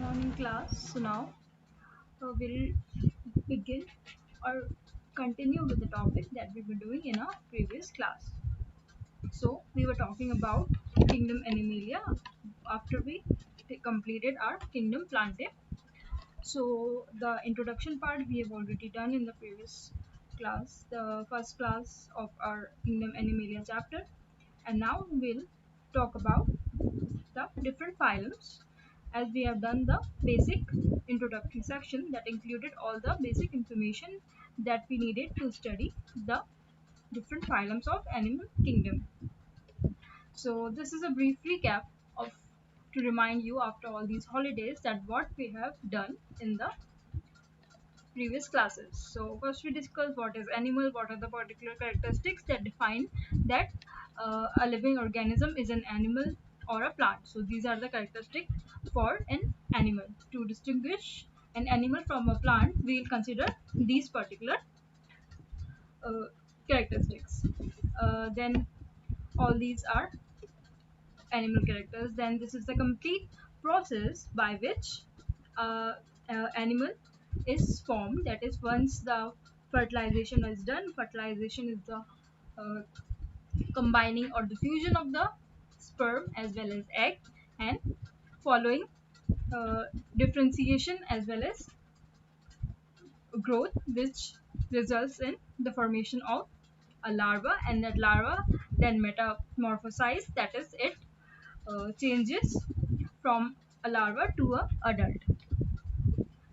Morning class. So now we'll begin or continue with the topic that we were doing in our previous class. So we were talking about Kingdom Animalia after we completed our Kingdom Plante. So the introduction part we have already done in the previous class, the first class of our Kingdom Animalia chapter, and now we'll talk about the different phylums as we have done the basic introductory section that included all the basic information that we needed to study the different phylums of animal kingdom. So this is a brief recap of to remind you after all these holidays that what we have done in the previous classes. So first we discussed what is animal, what are the particular characteristics that define that a living organism is an animal or a plant. So these are the characteristics for an animal. To distinguish an animal from a plant, we will consider these particular uh, characteristics. Then all these are animal characters. Then this is the complete process by which uh, animal is formed. That is, once the fertilization is done, fertilization is the uh, combining or the fusion of the sperm as well as egg, and following uh, differentiation as well as growth, which results in the formation of a larva, and that larva then metamorphosize, that is, it changes from a larva to a adult.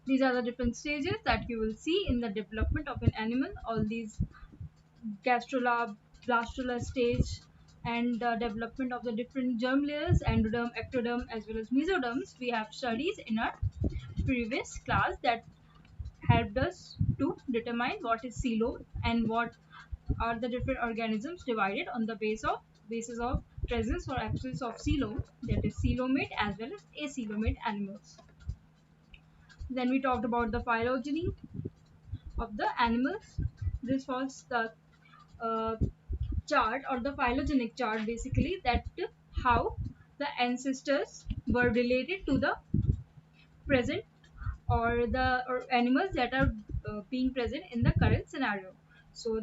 These are the different stages that you will see in the development of an animal. All these gastrula, blastula stage, and the development of the different germ layers, endoderm, ectoderm, as well as mesoderms, we have studies in our previous class that helped us to determine what is coelom and what are the different organisms divided on the basis of presence or absence of coelom, that is coelomate as well as acoelomate animals. Then we talked about the phylogeny of the animals. This was the uh, chart or the phylogenetic chart, basically, that how the ancestors were related to the present or the or animals that are being present in the current scenario. So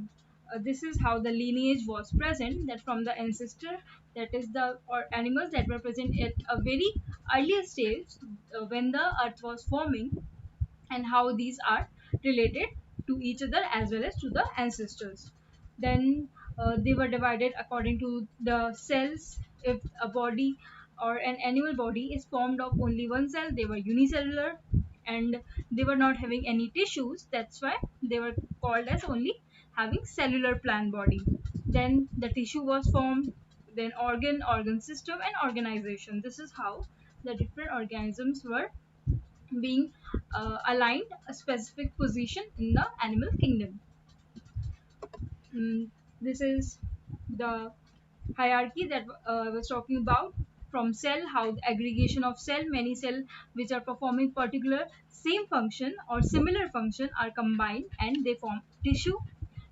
this is how the lineage was present, that from the ancestor, that is the or animals that were present at a very earlier stage when the earth was forming, and how these are related to each other as well as to the ancestors. Then they were divided according to the cells. If a body or an animal body is formed of only one cell, they were unicellular, and they were not having any tissues. That's why they were called as only having cellular plant body. Then the tissue was formed, then organ system, and organization. This is how the different organisms were being aligned a specific position in the animal kingdom. This is the hierarchy that I was talking about. From cell, how the aggregation of cell, many cell which are performing particular same function or similar function are combined and they form tissue.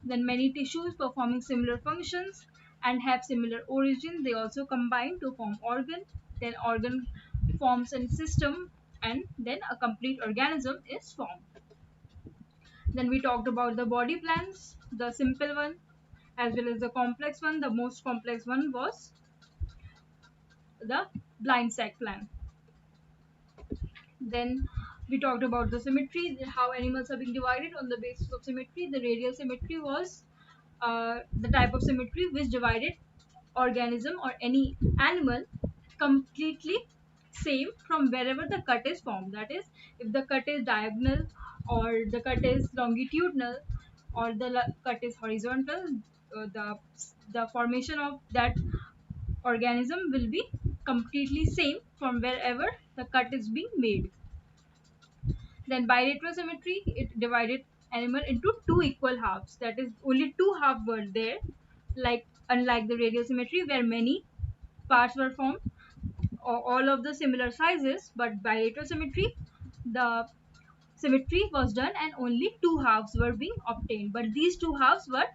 Then many tissues performing similar functions and have similar origin, they also combine to form organ. Then organ forms a system, and then a complete organism is formed. Then we talked about the body plans, the simple one as well as the complex one. The most complex one was the blind sac plan. Then we talked about the symmetry, how animals are being divided on the basis of symmetry. The radial symmetry was the type of symmetry which divided organism or any animal completely same from wherever the cut is formed. That is, if the cut is diagonal or the cut is longitudinal or the cut is horizontal, the formation of that organism will be completely same from wherever the cut is being made. Then bilateral symmetry, it divided animal into two equal halves. That is, only two halves were there, like unlike the radial symmetry where many parts were formed, all of the similar sizes. But bilateral symmetry, the symmetry was done and only two halves were being obtained. But these two halves were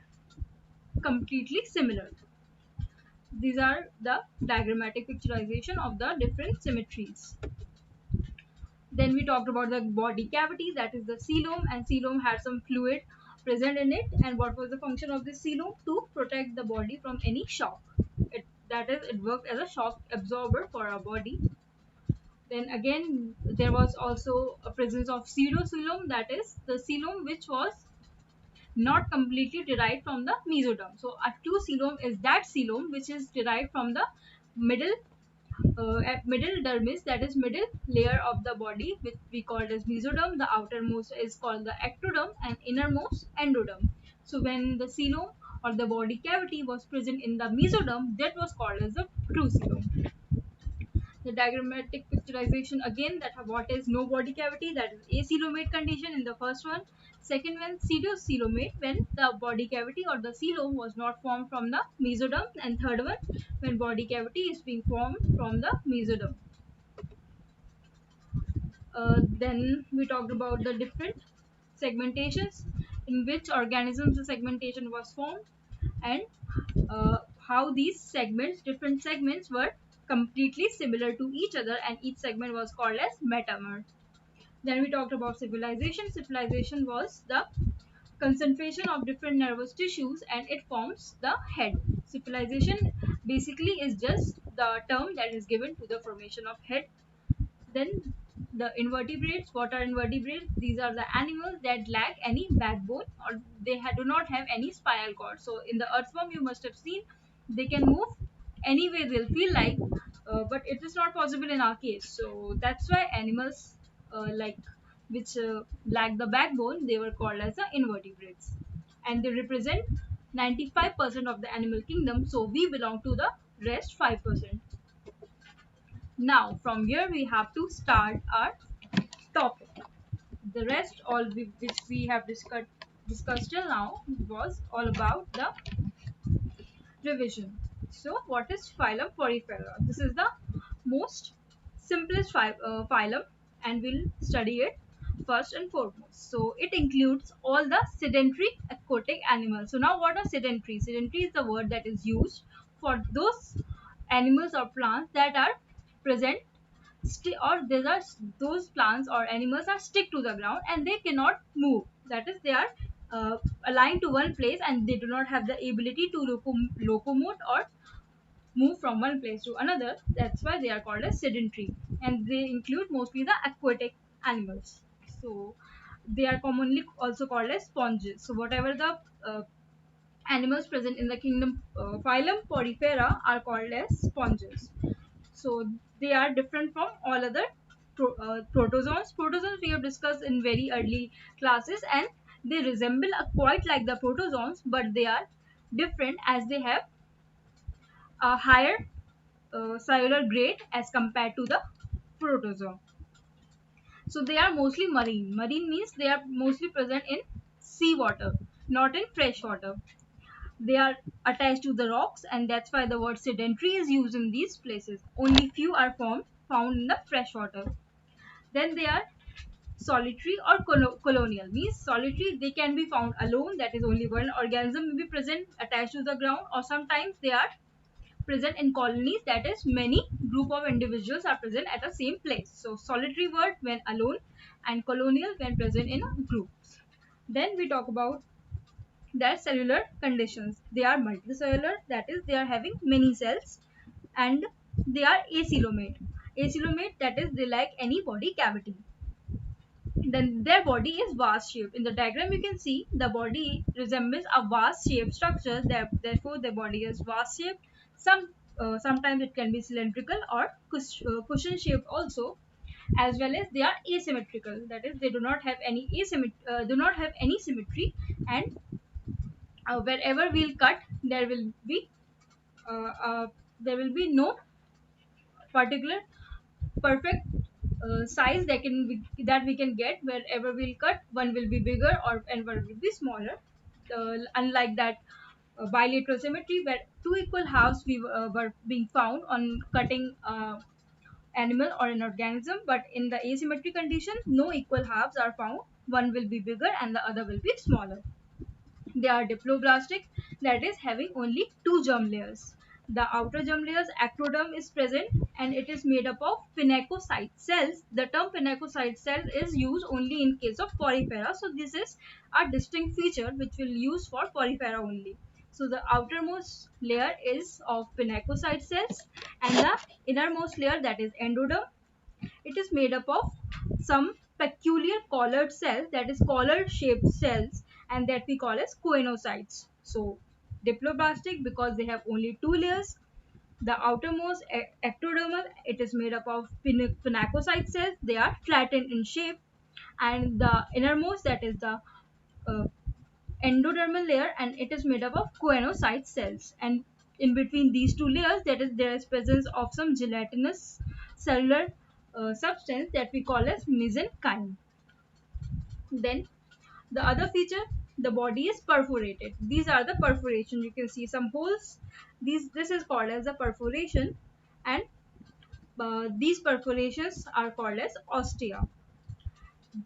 completely similar. These are the diagrammatic picturization of the different symmetries. Then we talked about the body cavity, that is the coelom, and coelom had some fluid present in it. And what was the function of this coelom? To protect the body from any shock. That is, it worked as a shock absorber for our body. Then again, there was also a presence of pseudocoelom, that is the coelom which was not completely derived from the mesoderm. So a true coelom is that coelom which is derived from the middle middle dermis, that is middle layer of the body, which we call as mesoderm. The outermost is called the ectoderm and innermost endoderm. So when the coelom or the body cavity was present in the mesoderm, that was called as the true coelom. The diagrammatic picturization again, that what is no body cavity, that is acoelomate condition in the first one. Second one, pseudocoelomate, when the body cavity or the coelom was not formed from the mesoderm. And third one, when body cavity is being formed from the mesoderm. Then we talked about the different segmentations, in which organisms the segmentation was formed, and how these segments, different segments, were completely similar to each other, and each segment was called as metamer. Then we talked about civilization. Civilization was the concentration of different nervous tissues, and it forms the head. Civilization basically is just the term that is given to the formation of head. Then the invertebrates. What are invertebrates? These are the animals that lack any backbone, or they do not have any spinal cord. So in the earthworm, you must have seen they can move any way they'll feel like, but it is not possible in our case. So that's why animals like which lack the backbone, they were called as the invertebrates, and they represent 95% of the animal kingdom. So we belong to the rest 5%. Now, from here we have to start our topic. The rest, which we have discussed till now, was all about the revision. So, what is phylum Porifera? This is the most simplest phylum, and we'll study it first and foremost. So, it includes all the sedentary aquatic animals. So, now what are sedentary? Sedentary is the word that is used for those animals or plants that are present or these are those plants or animals are stick to the ground and they cannot move. That is, they are aligned to one place and they do not have the ability to locomote or move from one place to another. That's why they are called as sedentary, and they include mostly the aquatic animals. So they are commonly also called as sponges. So whatever the animals present in the kingdom phylum Porifera are called as sponges. So they are different from all other protozoans. Protozoans we have discussed in very early classes, and they resemble quite like the protozoans, but they are different as they have a higher cellular grade as compared to the protozoa. So they are mostly marine. Marine means they are mostly present in seawater, not in fresh water. They are attached to the rocks, and that's why the word sedentary is used in these places. Only few are found in the fresh water. Then they are solitary or colonial. Means solitary, they can be found alone, that is only one organism may be present attached to the ground, or sometimes they are present in colonies, that is many group of individuals are present at the same place. So solitary word when alone, and colonial when present in groups. Then we talk about their cellular conditions. They are multicellular, that is they are having many cells, and they are acoelomate. Acoelomate, that is they lack any body cavity. Then their body is vase shaped. In the diagram you can see the body resembles a vase shaped structure. Therefore their body is vase shaped. Sometimes it can be cylindrical or cushion shaped also, as well as they are asymmetrical. That is, they do not have any symmetry, and wherever we'll cut, uh, uh, there will be no particular perfect size that we can get. Wherever we'll cut, one will be bigger or and one will be smaller. Unlike that bilateral symmetry where two equal halves were being found on cutting animal or an organism, but in the asymmetry condition, no equal halves are found. One will be bigger and the other will be smaller. They are diploblastic, that is having only two germ layers. The outer germ layer's ectoderm is present and it is made up of pinacocyte cells. The term pinacocyte cell is used only in case of porifera. So this is a distinct feature which we'll use for porifera only. So the outermost layer is of pinacocyte cells and the innermost layer, that is endoderm, it is made up of some peculiar collared cells, that is collar shaped cells, and that we call as choanocytes. So diploblastic because they have only two layers. The outermost ectodermal, it is made up of pinacocyte cells. They are flattened in shape, and the innermost, that is the uh, endodermal layer, and it is made up of choanocyte cells. And in between these two layers, that is there is presence of some gelatinous cellular substance that we call as mesenchyme. Then the other feature, the body is perforated. These are the perforation. You can see some holes. This is called as the perforation, and these perforations are called as ostia.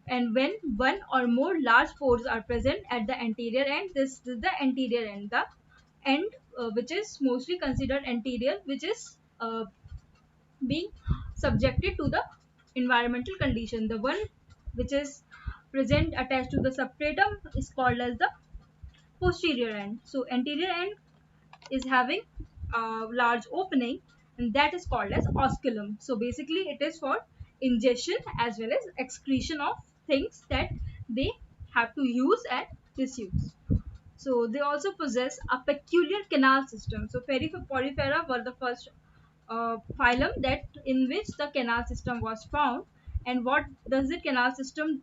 And when one or more large pores are present at the anterior end, this is the anterior end. The end which is mostly considered anterior, which is being subjected to the environmental condition. The one which is present attached to the substratum is called as the posterior end. So anterior end is having a large opening, and that is called as osculum. So basically it is for ingestion as well as excretion of things that they have to use and disuse. So they also possess a peculiar canal system. So Porifera were the first phylum that in which the canal system was found. And what does the canal system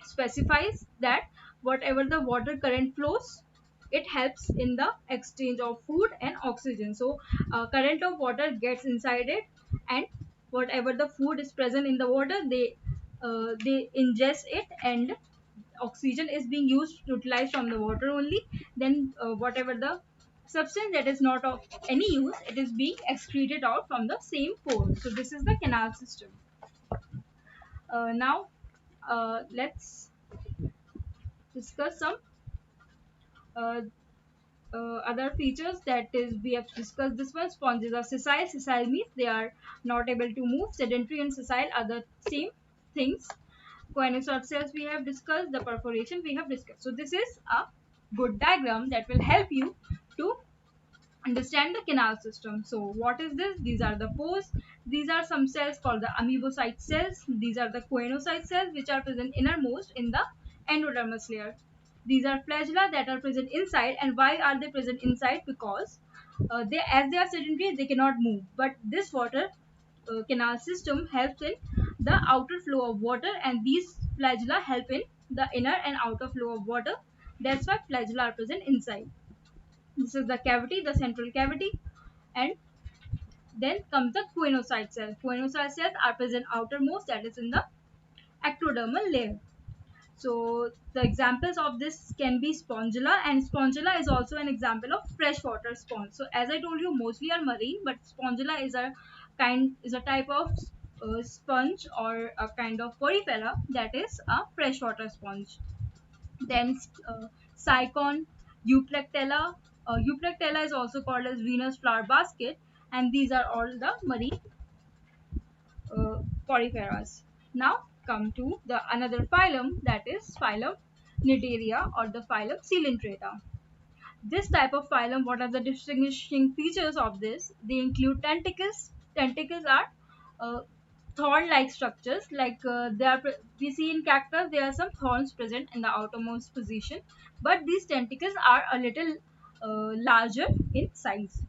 specifies? That whatever the water current flows, it helps in the exchange of food and oxygen. So current of water gets inside it, and whatever the food is present in the water, they ingest it, and oxygen is being used utilized from the water only. Then whatever the substance that is not of any use, it is being excreted out from the same pore. So this is the canal system. Now let's discuss some uh, other features. That is, we have discussed this one. Sponges are sessile. Sessile means they are not able to move. Sedentary and sessile are the same things. Choanocyte cells we have discussed. The perforation we have discussed. So this is a good diagram that will help you to understand the canal system. So what is this? These are the pores. These are some cells called the amoebocyte cells. These are the choanocyte cells which are present innermost in the endodermis layer. These are flagella that are present inside. And why are they present inside? Because as they are sedentary, they cannot move. But this water canal system helps in the outer flow of water, and these flagella help in the inner and outer flow of water. That's why flagella are present inside. This is the cavity, the central cavity. And then comes the choanocyte cells. Choanocyte cells are present outermost, that is in the ectodermal layer. So the examples of this can be spongilla, and spongilla is also an example of freshwater sponge. So as I told you, mostly are marine, but spongilla is a type of sponge or a kind of porifera that is a freshwater sponge. Then Sycon, Euplectella. Euplectella is also called as Venus flower basket, and these are all the marine poriferas. Now come to the another phylum, that is phylum Cnidaria or the phylum Coelenterata. This type of phylum, what are the distinguishing features of this? They include tentacles. Tentacles are uh, thorn-like structures. Like we see in cactus, there are some thorns present in the outermost position, but these tentacles are a little larger in size.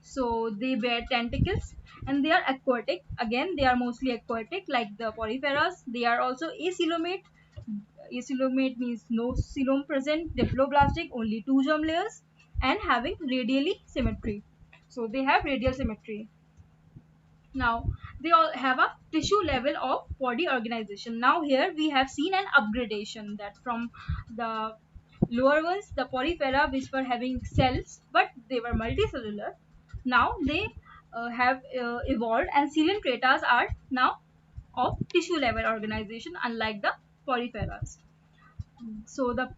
So they bear tentacles, and they are aquatic. Again, they are mostly aquatic, like the poriferas. They are also acoelomate. Acoelomate means no coelom present. Diploblastic, only two germ layers, and having radially symmetry. So they have radial symmetry. Now they all have a tissue level of body organization. Now here we have seen an upgradation, that from the lower ones, the porifera, which were having cells but they were multicellular, now they have evolved, and coelentratas are now of tissue level organization, unlike the poriferas. So the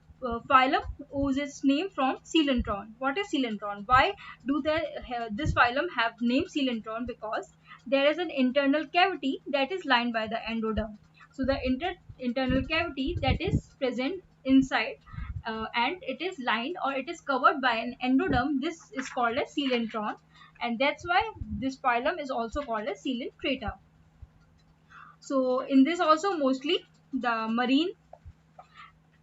phylum owes its name from coelentron. What is coelentron? Why do this phylum have name coelentron? Because there is an internal cavity that is lined by the endoderm. So the internal cavity that is present inside and it is lined or it is covered by an endoderm. This is called as coelentron, and that's why this phylum is also called as coelenterata. So in this also mostly the marine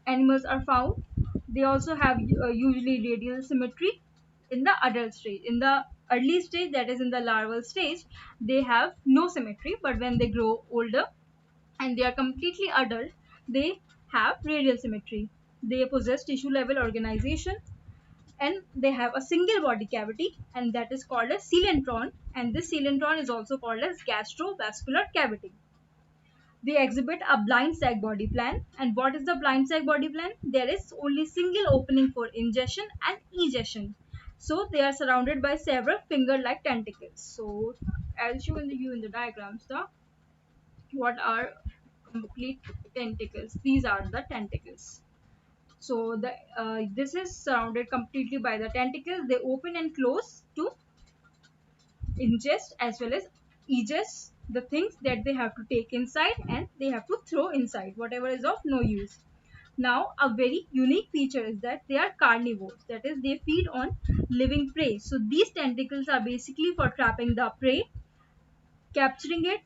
animals are found. They also have usually radial symmetry in the adult stage. In the early stage, that is in the larval stage, they have no symmetry, but when they grow older and they are completely adult, they have radial symmetry. They possess tissue level organization and they have a single body cavity, and that is called as coelentron, and this coelentron is also called as gastrovascular cavity. They exhibit a blind sac body plan. And what is the blind sac body plan? There is only single opening for ingestion and egestion. So they are surrounded by several finger-like tentacles. So I'll show you in the diagrams what are complete tentacles. These are the tentacles. So this is surrounded completely by the tentacles. They open and close to ingest as well as egest the things that they have to take inside and they have to throw inside whatever is of no use. Now a very unique feature is that they are carnivores, that is they feed on living prey. So these tentacles are basically for trapping the prey, capturing it,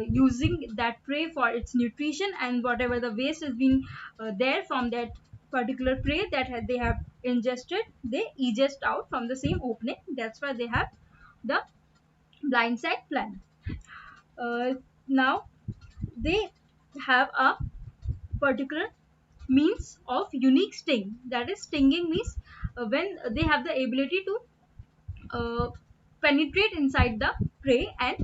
using that prey for its nutrition, and whatever the waste is being there from that particular prey that they have ingested, they egest out from the same opening. That's why they have the blind sac plan. Now they have a particular means of unique sting. That is, stinging means when they have the ability to uh, penetrate inside the prey and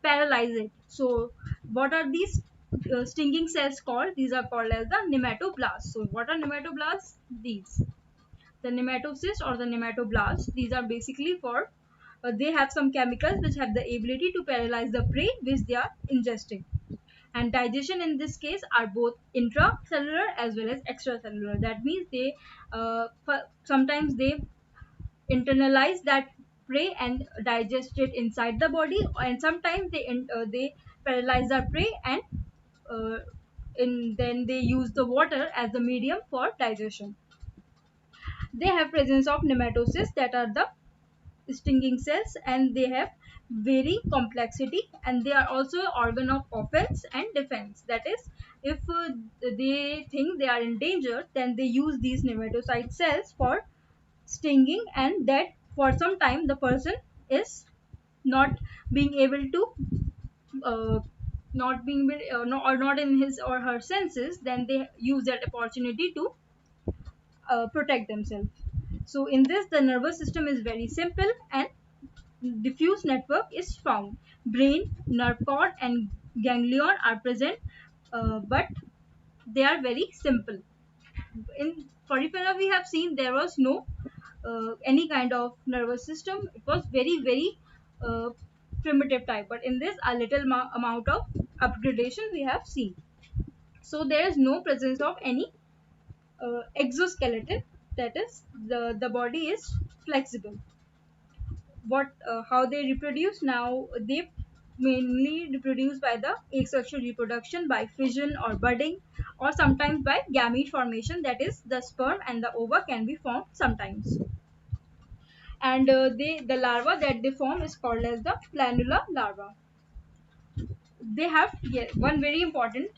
paralyze it. So what are these stinging cells called? These are called as the nematoblasts. So what are nematoblasts? These, the nematocyst or the nematoblast, these are basically for they have some chemicals which have the ability to paralyze the prey which they are ingesting. And digestion in this case are both intracellular as well as extracellular. That means they sometimes they internalize that prey and digest it inside the body, and sometimes they paralyze the prey and uh, then they use the water as the medium for digestion. They have presence of nematocysts, that are the stinging cells, and they have very complexity, and they are also organ of offense and defense. That is, if they think they are in danger, then they use these nematocyte cells for stinging, and that for some time the person is not being able to uh, or not in his or her senses, then they use that opportunity to protect themselves. So in this, the nervous system is very simple and diffuse network is found. Brain, nerve cord, and ganglion are present, but they are very simple. In Porifera, we have seen there was no any kind of nervous system. It was very uh, primitive type. But in this, a little amount of upgradation we have seen. So there is no presence of any exoskeleton. That is, the body is flexible. What How they reproduce? Now they mainly reproduce by the asexual reproduction, by fission or budding, or sometimes by gamete formation. That is, the sperm and the ova can be formed sometimes. And the larva that they form is called as the planula larva. They have, yeah, one very important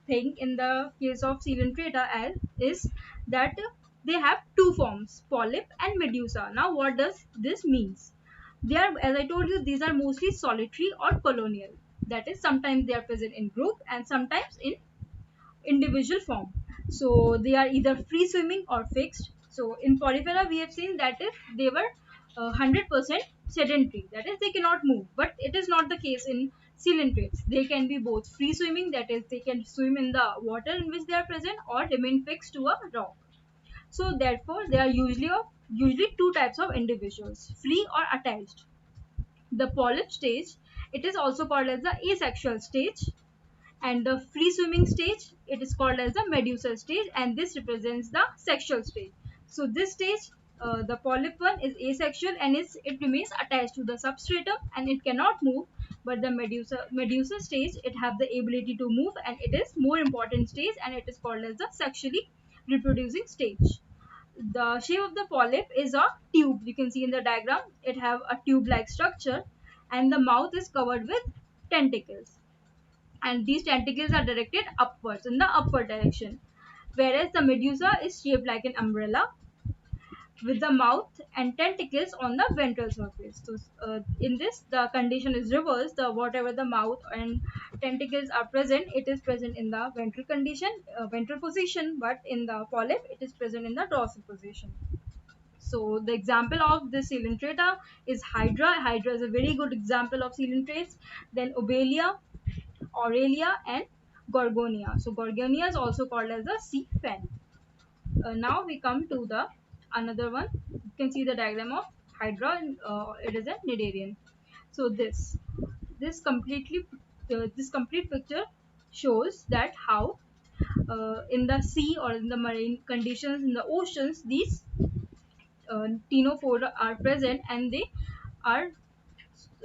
thing in the case of coelenterata as is that they have two forms, polyp and medusa. Now what does this means? They are, as I told you, these are mostly solitary or colonial. That is, sometimes they are present in group and sometimes in individual form. So they are either free swimming or fixed. So in Porifera, we have seen that if they were 100% sedentary, that is, they cannot move. But it is not the case in coelentrates. They can be both free swimming, that is, they can swim in the water in which they are present, or remain fixed to a rock. So therefore, there are usually two types of individuals: free or attached. The polyp stage, it is also called as the asexual stage, And the free swimming stage, it is called as the medusa stage, and this represents the sexual stage. So this stage, the polyp one is asexual, and it remains attached to the substratum and it cannot move. But the medusa stage, it have the ability to move, and it is more important stage, and it is called as the sexually reproducing stage. The shape of the polyp is a tube. You can see in the diagram it have a tube like structure, and the mouth is covered with tentacles, and these tentacles are directed upwards in the upward direction, whereas the medusa is shaped like an umbrella with the mouth and tentacles on the ventral surface. So in this, the condition is reversed. The whatever the mouth and tentacles are present, it is present in the ventral condition, ventral position, but in the polyp, it is present in the dorsal position. So the example of the coelenterata is Hydra. Hydra is a very good example of coelentrates. Then Obelia, Aurelia, and Gorgonia. So Gorgonia is also called as the sea fen. Now we come to the another one. You can see the diagram of Hydra, and it is a Cnidarian. So this complete picture shows that how in the sea or in the marine conditions in the oceans, these ctenophora are present, and they are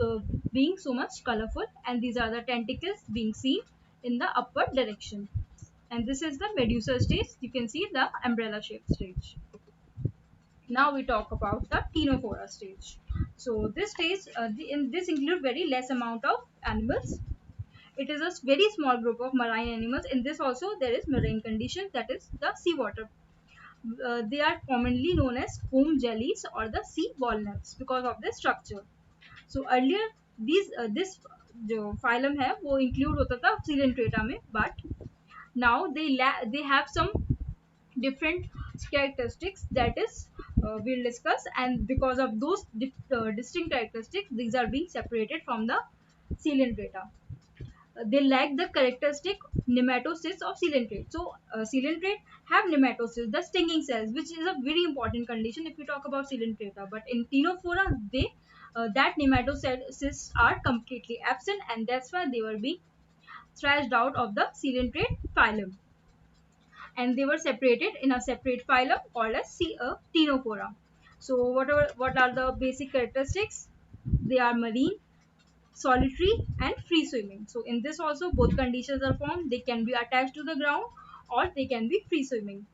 uh, being so much colorful, and these are the tentacles being seen in the upward direction. And this is the medusa stage. You can see the umbrella shaped stage. Now we talk about the ctenophora stage. So this stage, this include very less amount of animals. It is a very small group of marine animals. In this also there is marine condition, that is the seawater. They are commonly known as comb jellies or the sea walnuts because of their structure. So earlier these this जो phylum है वो include होता था Coelenterata में, but now they have some different characteristics, that is we'll discuss, and because of those distinct characteristics, these are being separated from the Coelenterata. They lack the characteristic nematocysts of coelenterate. So coelenterate have nematocysts, the stinging cells, which is a very important condition if we talk about coelenterata. But in ctenophora, they that nematocysts are completely absent, and that's why they were being thrashed out of the coelenterate phylum, and they were separated in a separate phylum called as ctenophora. So what are the basic characteristics? They are marine, solitary, and free swimming. So in this also both conditions are formed. They can be attached to the ground or they can be free swimming.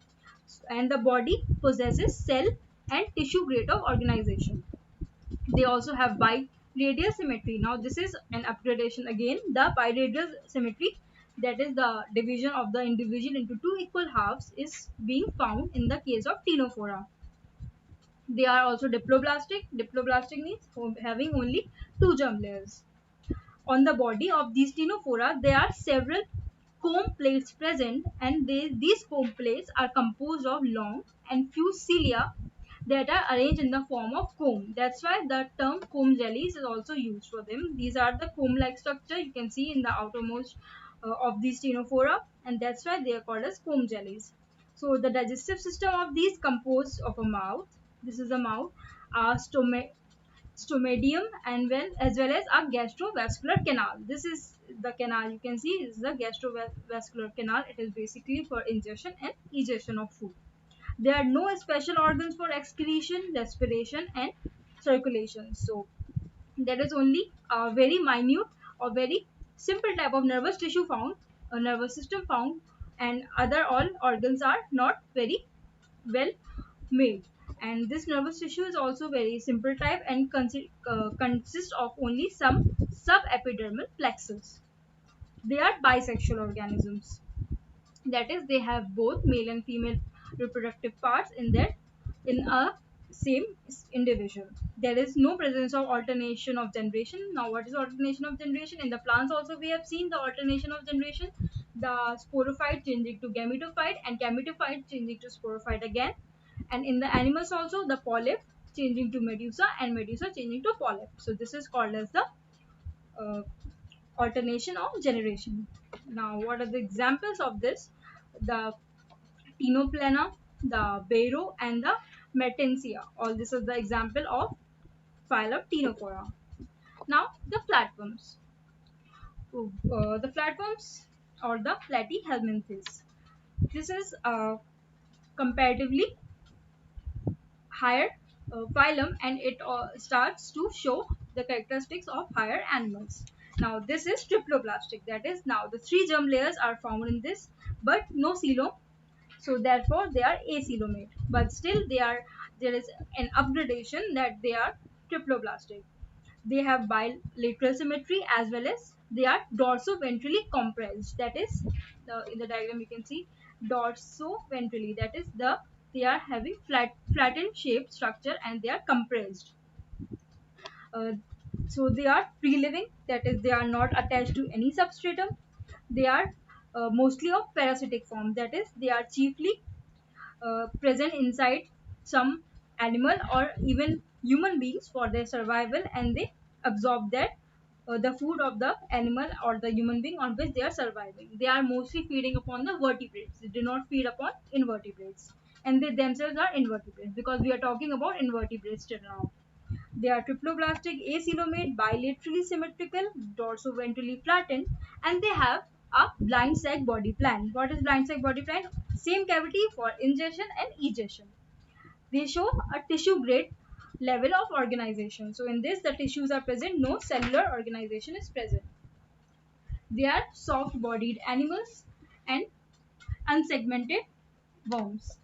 And the body possesses cell and tissue grade of organization. They also have biradial symmetry. Now this is an upgradation again. The biradial symmetry, that is the division of the individual into two equal halves, is being found in the case of ctenophora. They are also diploblastic. Diploblastic means having only two germ layers. On the body of these ctenophora, there are several comb plates present, and these comb plates are composed of long and fused cilia that are arranged in the form of comb. That's why the term comb jellies is also used for them. These are the comb-like structure you can see in the outermost of these ctenophora, and that's why they are called as comb jellies. So the digestive system of these composed of a mouth. This is a mouth, a stomatium, and as well as a gastrovascular canal. This is the canal you can see is the gastrovascular canal. It is basically for ingestion and egestion of food. There are no special organs for excretion, respiration, and circulation. So there is only a very minute or very simple type of nervous tissue found, a nervous system found, and other all organs are not very well made. And this nervous tissue is also very simple type and consists of only some subepidermal plexus. They are bisexual organisms, that is they have both male and female reproductive parts in a same individual. There is no presence of alternation of generation. Now what is alternation of generation? In the plants also we have seen the alternation of generation, the sporophyte changing to gametophyte and gametophyte changing to sporophyte again, and in the animals also the polyp changing to medusa and medusa changing to polyp. So this is called as the uh, alternation of generation. Now what are the examples of this? The Tinoplana, the Bairo, and the Mertensia. All this is the example of phylum Ctenophora. Now the flatworms. The flatworms. or the platyhelminthes. This is a comparatively higher phylum, and it starts to show the characteristics of higher animals. Now this is triploblastic, that is, now the three germ layers are found in this but no coelom, so therefore they are acoelomate, but still there is an upgradation that they are triploblastic. They have bilateral symmetry as well as they are dorsoventrally compressed, that is, in the diagram you can see dorsoventrally, that is, they are having flattened shaped structure and they are compressed. uh, so they are free living, that is, they are not attached to any substratum. They are mostly of parasitic form, that is, they are chiefly present inside some animal or even human beings for their survival, and they absorb that the food of the animal or the human being on which they are surviving. They are mostly feeding upon the vertebrates. They do not feed upon invertebrates, and they themselves are invertebrates because we are talking about invertebrates till now. They are triploblastic, acoelomate, bilaterally symmetrical, dorsoventrally flattened, and they have a blind sac body plan. What is blind sac body plan? Same cavity for ingestion and egestion. They show a tissue grade level of organization. So in this, the tissues are present, no cellular organization is present. They are soft-bodied animals and unsegmented worms.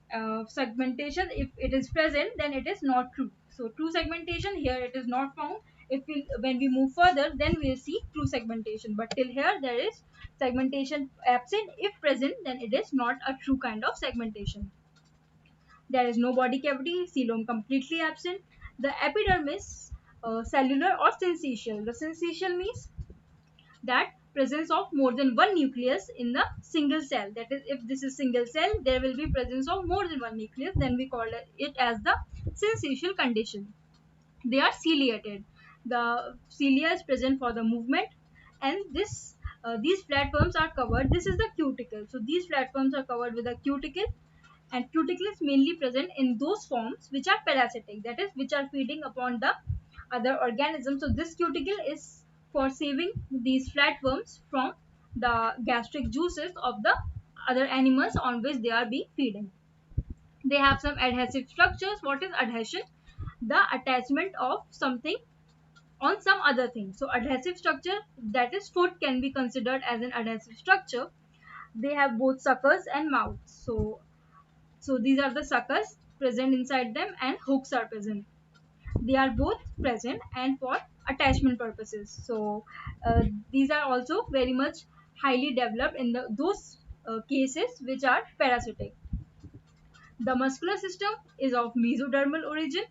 Segmentation, if it is present, then it is not true. So true segmentation here it is not found. If we when we move further, then we'll see true segmentation. But till here there is segmentation absent. If present, then it is not a true kind of segmentation. There is no body cavity, coelom completely absent. The epidermis cellular or syncytial. The syncytial means that presence of more than one nucleus in the single cell. That is, if this is single cell, there will be presence of more than one nucleus, then we call it as the syncytial condition. They are ciliated. The cilia is present for the movement, and these platforms are covered. This is the cuticle. So these platforms are covered with a cuticle, and cuticle is mainly present in those forms which are parasitic, that is, which are feeding upon the other organisms. So this cuticle is for saving these flatworms from the gastric juices of the other animals on which they are being feeding. They have some adhesive structures. What is adhesion? The attachment of something on some other thing. So adhesive structure, that is, food can be considered as an adhesive structure. They have both suckers and mouths. So these are the suckers present inside them, and hooks are present. They are both present and for attachment purposes. So these are also very much highly developed in those cases which are parasitic. The muscular system is of mesodermal origin.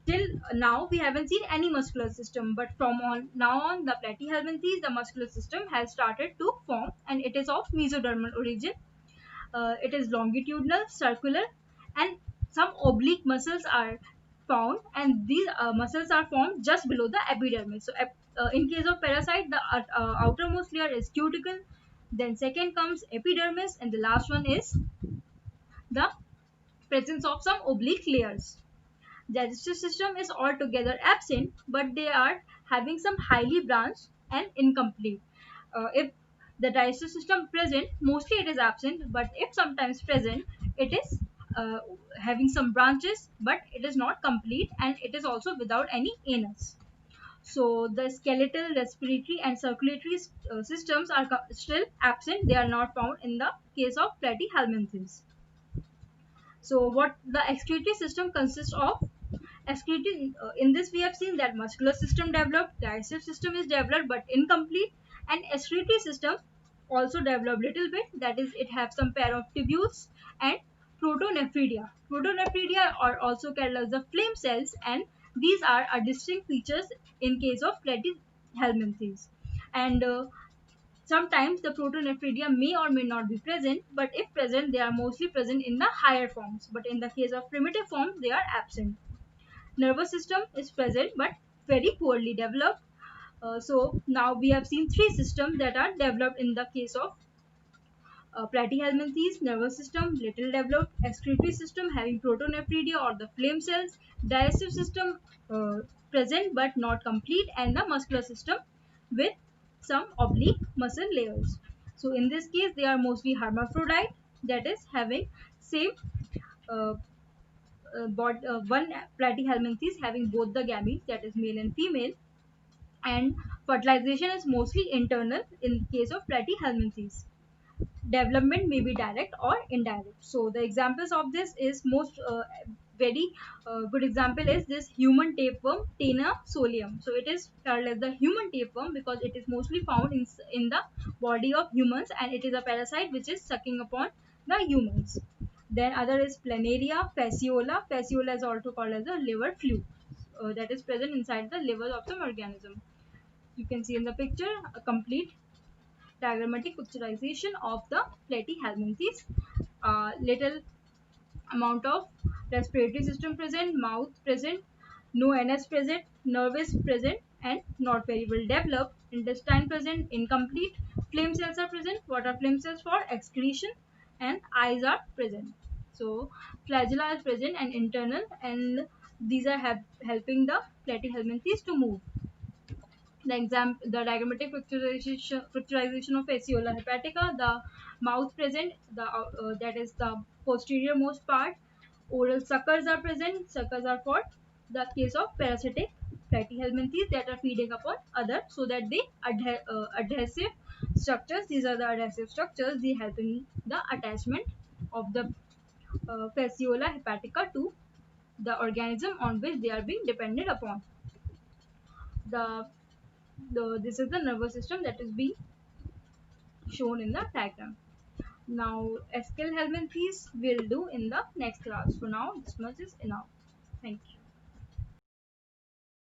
Till now we haven't seen any muscular system, but from on now on, the platyhelminthes, the muscular system has started to form, and it is of mesodermal origin. It is longitudinal, circular, and some oblique muscles are found, and these muscles are formed just below the epidermis. So in case of parasite, the outermost layer is cuticle, then second comes epidermis, and the last one is the presence of some oblique layers. Digestive system is altogether absent, but they are having some highly branched and incomplete. If the digestive system present, mostly it is absent, but if sometimes present, it is having some branches, but it is not complete, and it is also without any anus. So the skeletal, respiratory, and circulatory systems are still absent. They are not found in the case of platyhelminthes. So what the excretory system consists of? Excretory, in this we have seen that muscular system developed, digestive system is developed but incomplete, and excretory system also developed little bit, that is, it has some pair of tubules and protonephridia. Protonephridia are also called as the flame cells, and these are a distinct features in case of platyhelminthes. And sometimes the protonephridia may or may not be present, but if present, they are mostly present in the higher forms, but in the case of primitive forms, they are absent. Nervous system is present but very poorly developed. So now we have seen three systems that are developed in the case of platyhelminthes: nervous system little developed, excretory system having protonephridia or the flame cells, digestive system uh, present but not complete, and the muscular system with some oblique muscle layers. So in this case, they are mostly hermaphrodite, that is having same uh, one platyhelminthes having both the gametes, that is male and female, and fertilization is mostly internal in case of platyhelminthes. Development may be direct or indirect. So the examples of this is most very good example is this human tapeworm, Tena solium. So it is called as the human tapeworm because it is mostly found in the body of humans, and it is a parasite which is sucking upon the humans. Then other is planaria fasciola. Fasciola is also called as the liver fluke, that is present inside the liver of the organism. You can see in the picture a complete diagrammatic picturization of the platyhelminthes. Little amount of respiratory system present, mouth present, no NS present, nervous present, and not very well developed. Intestine present, incomplete. Flame cells are present. What are flame cells for? Excretion. And eyes are present. So flagella is present and internal, and these are helping the platyhelminthes to move. The diagrammatic picturization of fasciola hepatica, the mouth present, that is the posterior most part. Oral suckers are present. Suckers are for the case of parasitic platyhelminthes that are feeding upon other, so that they adhesive structures. These are the adhesive structures. They help in the attachment of the fasciola hepatica to the organism on which they are being dependent upon. The this is the nervous system that is being shown in the diagram. Now, Eschal Helminthes will do in the next class. For now, this much is enough. Thank you.